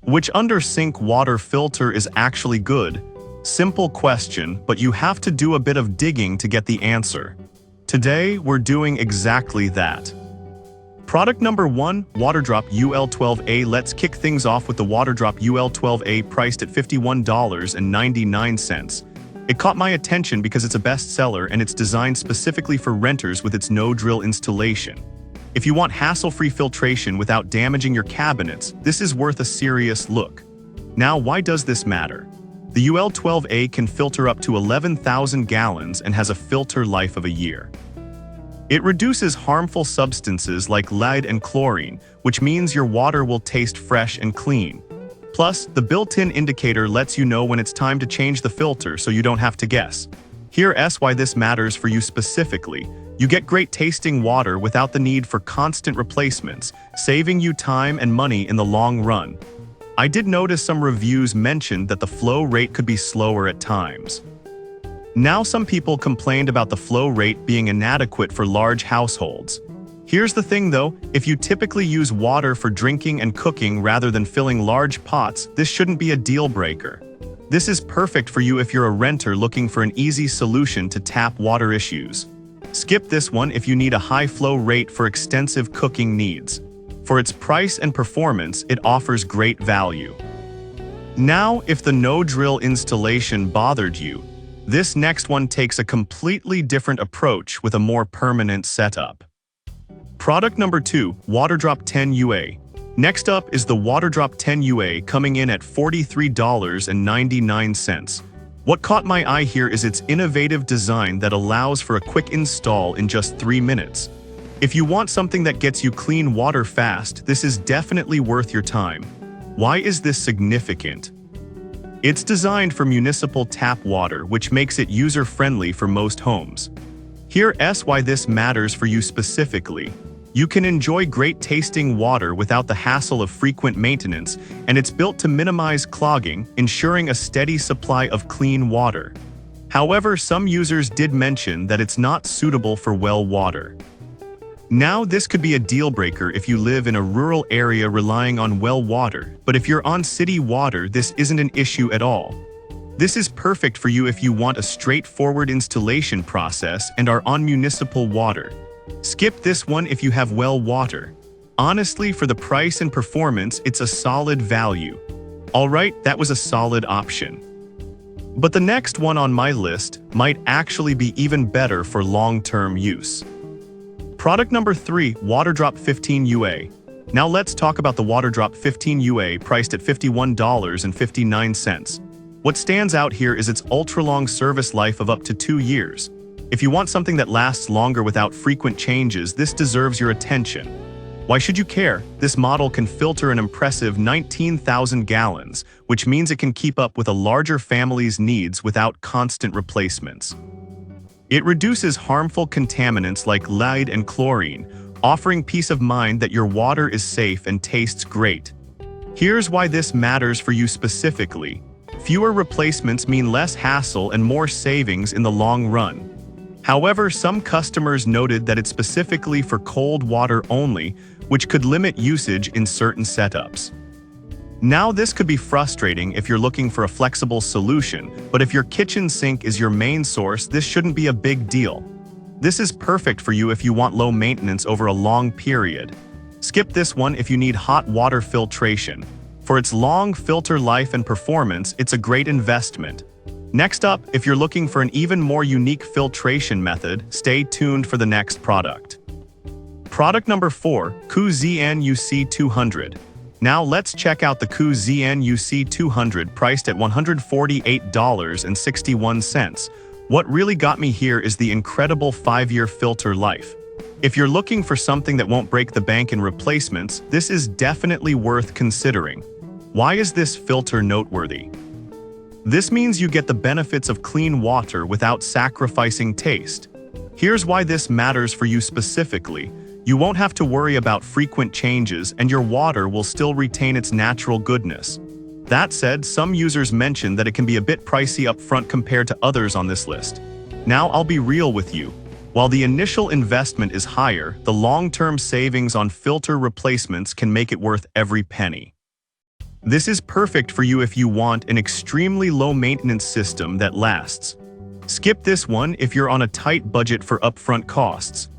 Which under-sink water filter is actually good? Simple question, but you have to do a bit of digging to get the answer. Today, we're doing exactly that. Product number 1, WaterDrop UL12A. Let's kick things off with the WaterDrop UL12A, priced at $51.99. It caught my attention because it's a bestseller and it's designed specifically for renters with its no-drill installation. If you want hassle-free filtration without damaging your cabinets, this is worth a serious look. Now, why does this matter? The UL12A can filter up to 11,000 gallons and has a filter life of a year. It reduces harmful substances like lead and chlorine, which means your water will taste fresh and clean. Plus, the built-in indicator lets you know when it's time to change the filter so you don't have to guess. Here's why this matters for you specifically. You get great tasting water without the need for constant replacements, saving you time and money in the long run. I did notice some reviews mentioned that the flow rate could be slower at times. Now, some people complained about the flow rate being inadequate for large households. Here's the thing though, if you typically use water for drinking and cooking rather than filling large pots, this shouldn't be a deal breaker. This is perfect for you if you're a renter looking for an easy solution to tap water issues. Skip this one if you need a high flow rate for extensive cooking needs. For its price and performance, it offers great value. Now, if the no-drill installation bothered you, this next one takes a completely different approach with a more permanent setup. Product number 2, WaterDrop 10UA. Next up is the WaterDrop 10UA, coming in at $43.99. What caught my eye here is its innovative design that allows for a quick install in just 3 minutes. If you want something that gets you clean water fast, this is definitely worth your time. Why is this significant? It's designed for municipal tap water, which makes it user-friendly for most homes. Here's why this matters for you specifically. You can enjoy great tasting water without the hassle of frequent maintenance, and it's built to minimize clogging, ensuring a steady supply of clean water. However, some users did mention that it's not suitable for well water. Now, this could be a deal breaker if you live in a rural area relying on well water, but if you're on city water, this isn't an issue at all. This is perfect for you if you want a straightforward installation process and are on municipal water. Skip this one if you have well water. Honestly, for the price and performance, it's a solid value. Alright, that was a solid option. But the next one on my list might actually be even better for long-term use. Product number 3, WaterDrop 15UA. Now let's talk about the WaterDrop 15UA, priced at $51.59. What stands out here is its ultra-long service life of up to 2 years. If you want something that lasts longer without frequent changes, this deserves your attention. Why should you care? This model can filter an impressive 19,000 gallons, which means it can keep up with a larger family's needs without constant replacements. It reduces harmful contaminants like lead and chlorine, offering peace of mind that your water is safe and tastes great. Here's why this matters for you specifically. Fewer replacements mean less hassle and more savings in the long run. However, some customers noted that it's specifically for cold water only, which could limit usage in certain setups. Now, this could be frustrating if you're looking for a flexible solution, but if your kitchen sink is your main source, this shouldn't be a big deal. This is perfect for you if you want low maintenance over a long period. Skip this one if you need hot water filtration. For its long filter life and performance, it's a great investment. Next up, if you're looking for an even more unique filtration method, stay tuned for the next product. Product number 4, COO-ZN UC200. Now let's check out the COO-ZN UC200, priced at $148.61. What really got me here is the incredible 5-year filter life. If you're looking for something that won't break the bank in replacements, this is definitely worth considering. Why is this filter noteworthy? This means you get the benefits of clean water without sacrificing taste. Here's why this matters for you specifically. You won't have to worry about frequent changes, and your water will still retain its natural goodness. That said, some users mention that it can be a bit pricey up front compared to others on this list. Now, I'll be real with you. While the initial investment is higher, the long-term savings on filter replacements can make it worth every penny. This is perfect for you if you want an extremely low-maintenance system that lasts. Skip this one if you're on a tight budget for upfront costs.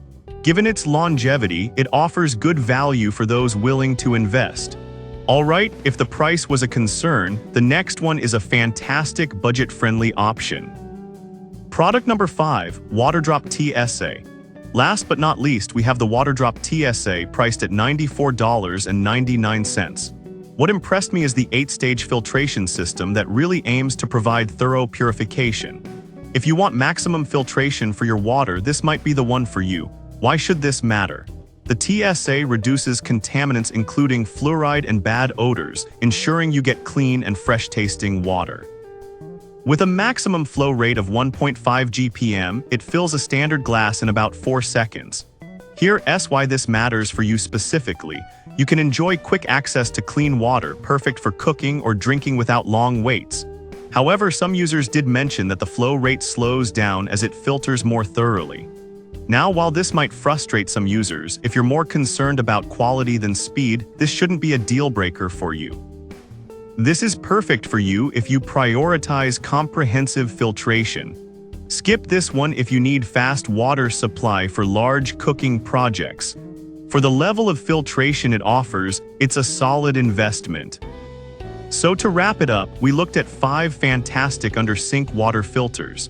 Given its longevity, it offers good value for those willing to invest. Alright, if the price was a concern, the next one is a fantastic budget-friendly option. Product number 5, Waterdrop TSA. Last but not least, we have the Waterdrop TSA priced at $94.99. What impressed me is the 8-stage filtration system that really aims to provide thorough purification. If you want maximum filtration for your water, this might be the one for you. Why should this matter? The TSA reduces contaminants including fluoride and bad odors, ensuring you get clean and fresh-tasting water. With a maximum flow rate of 1.5 GPM, it fills a standard glass in about 4 seconds. Here's why this matters for you specifically. You can enjoy quick access to clean water, perfect for cooking or drinking without long waits. However, some users did mention that the flow rate slows down as it filters more thoroughly. Now, while this might frustrate some users, if you're more concerned about quality than speed, this shouldn't be a deal breaker for you. This is perfect for you if you prioritize comprehensive filtration. Skip this one if you need fast water supply for large cooking projects. For the level of filtration it offers, it's a solid investment. So to wrap it up, we looked at 5 fantastic under-sink water filters.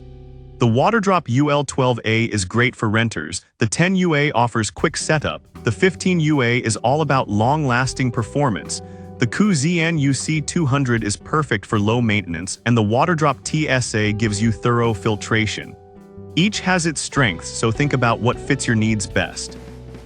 The Waterdrop UL12A is great for renters, the 10UA offers quick setup, the 15UA is all about long-lasting performance, the KUZN UC200 is perfect for low maintenance, and the Waterdrop TSA gives you thorough filtration. Each has its strengths, so think about what fits your needs best.